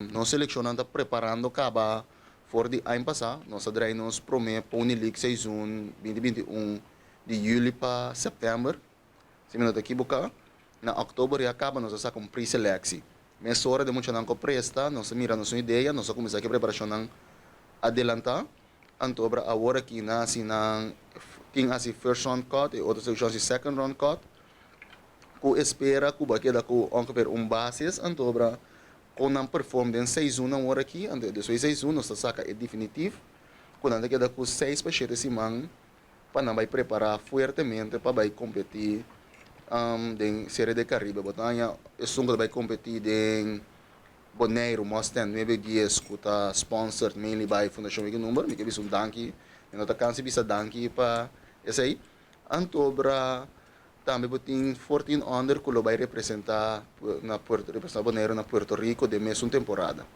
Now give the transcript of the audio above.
Nós selecionamos, preparando caba for de ano passado, nós traímos para o Pony League Season 2021 de julho para setembro. Se não aqui boca, na outubro já acaba nós já com pre-seleção. Mas hora de muito não presta, nós mira nossa ideia, nós começar a preparação não adelantar. Antobra agora que na assim não tinha assim first round cut e outra section assim second round cut. Ku espera ku bakeda ku ongeveer basis antobra com não perform den seizoen não hora aqui, ante de seizoen nós saca é definitivo. Quando anda queda com 6 para 7 semana para não vai preparar fortemente para vai competir den série de Caribe. Botanya é sungo vai competir den Bonaire, Mustang, 9 dias que está sponsored mainly by Fundação Wiki Number, me que bis danki, e nota kansi bisa danki para essa aí. Antobra também botin 14 under que vai representar na Puerto Bonaire na Puerto Rico de mês uma temporada.